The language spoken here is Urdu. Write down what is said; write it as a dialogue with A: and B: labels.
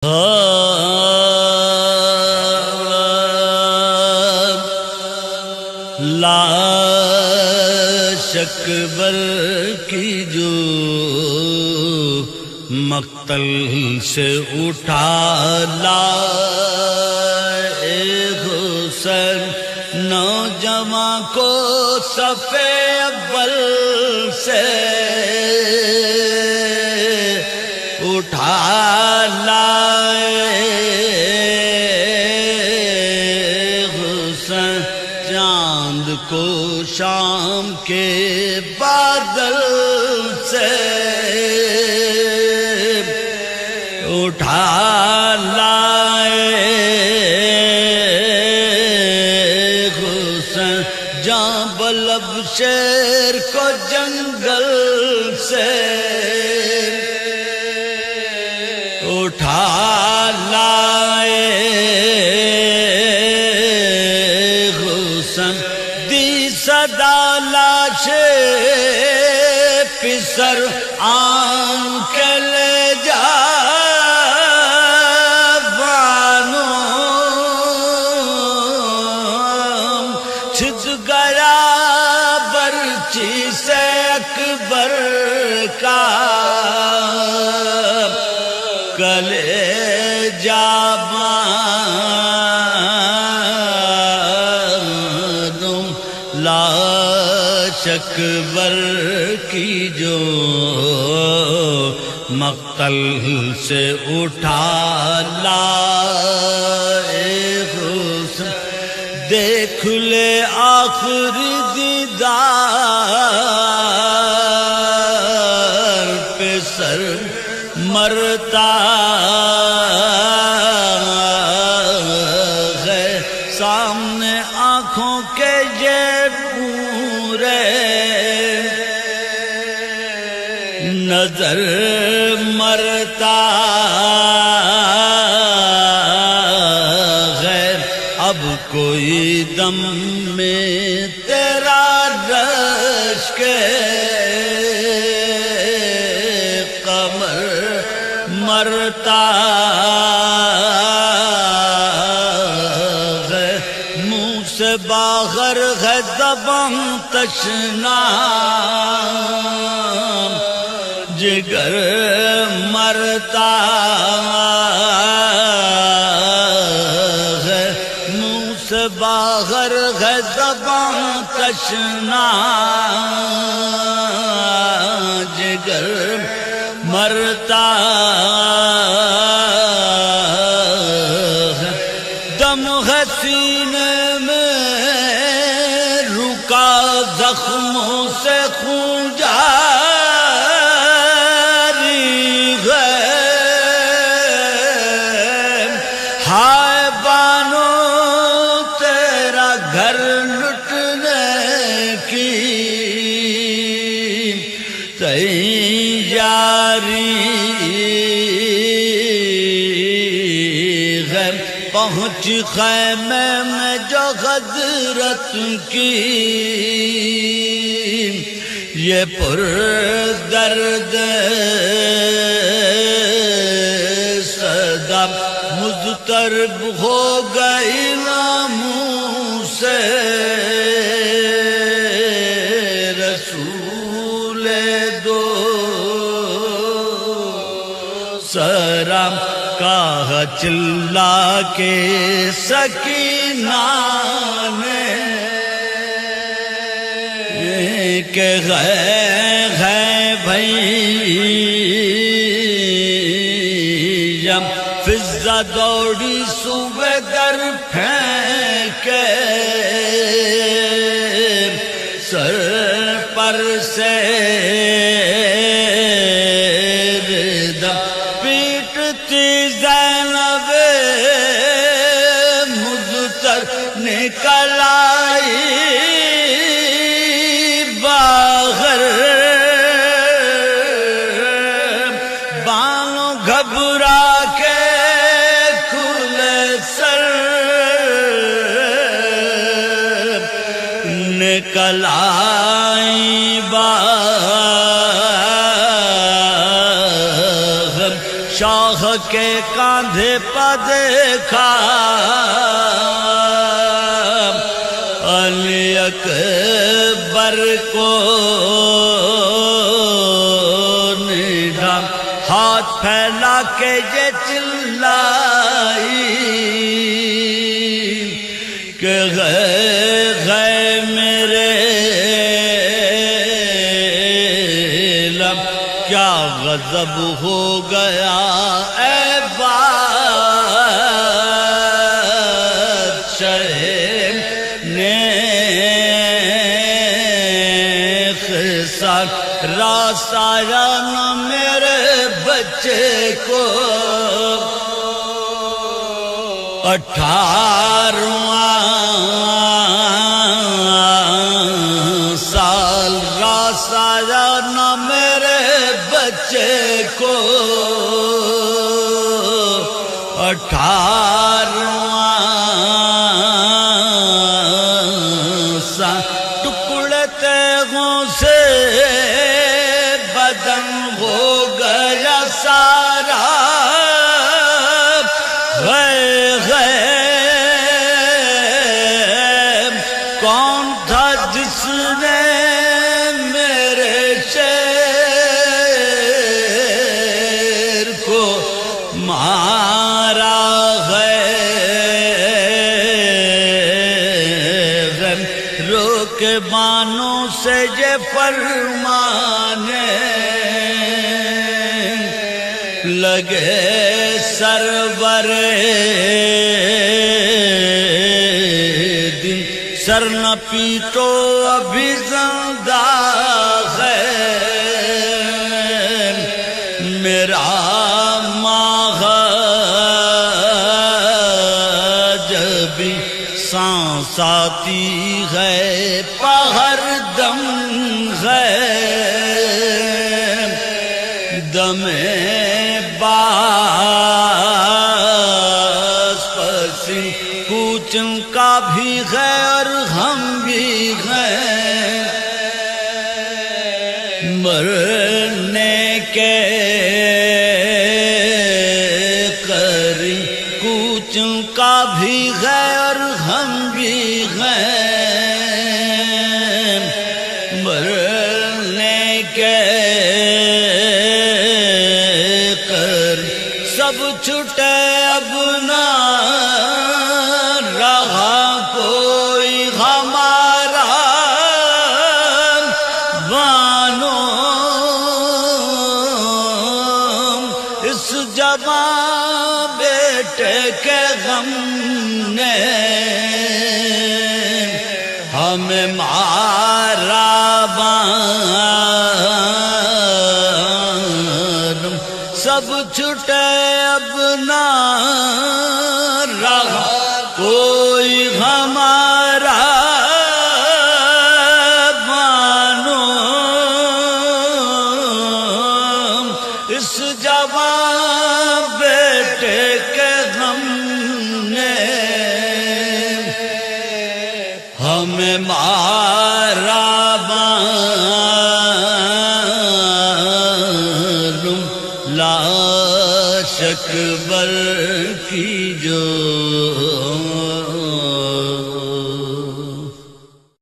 A: لاش اکبر کی جو مقتل سے اٹھا لائے حسین، نوجوان کو صف اول سے اٹھا لائے حسین، چاند کو شام کے بادل سے اٹھا لائے حسین، جاں بلب شیر کو جنگل سے اٹھا لائے حسین، دی صدا لاش پسر آن کے لے جا چھت گیا برچی سے اکبر کا کلیجہ معلوم، لاش اکبر کی جو مقتل سے اٹھا لائے حسین، دیکھ لے آخری دیدار پہ سر مرتا ہے، سامنے آنکھوں کے یہ پورے نظر مرتا ہے، اب کوئی دم میں تیرا رش کے قمر مرتا ہے، منہ سے باہر ہے زبان تشنا، جگر مرتا ہے، منہ سے باہر ہے زبان تشنا، جگر مرتا ہے، دم ہے سینے میں رکا، زخموں سے خون جاری ہے، ہائے بانو تیرا گھر لٹنے کی تیاری ہے، پہنچ خیمے میں جو حضرت کی یہ پر درد صدا، مضطرب ہو گئی ناموں سے رسول دو سرام، کہا چلا کے سکینہ نے کہ ہے بھائی فضا دوڑی صوبے در پھینکے، سر پر سے ردم پیٹتی زینب مضطر نکل آئی باہر، بانوں گھبرا کے کھلے سر نکل آئی باہر، شاہ کے کاندھے پہ دیکھا علی اکبر کو نڈھا ہاتھ پھیلا کے یہ چلائی کہ غے میرے لب کیا غضب ہو گیا اے بادشاہ راس آیا نہ میرے بچے کو 18واں سال راس آیا نہ میرے بچے کو 18واں سال ٹکڑے تیغوں سے بدن ہو گیا سارا کون تھا جس نے میرے شیر کو مارا روک بانوں سے یہ فرمانے لگے سرور دن سر نہ پیٹو ابھی زندہ ہے میرا ماغجبی سانس آتی ہے پہر دم ہے دم باس پسی کوچن کا بھی ہے اور ہم بھی ہیں مرنے کے قریب کوچن کا بھی ہے اور ہم بھی ہیں مرنے کے سب چھٹے اب نہ رہا کوئی ہمارا بانو اس جوان بیٹے کے غم نے ہمیں مارا سب چھٹے اب نہ رہا کوئی ہمارا بانو اس جوان بیٹے کے غم نے ہمیں مارا لاش اکبر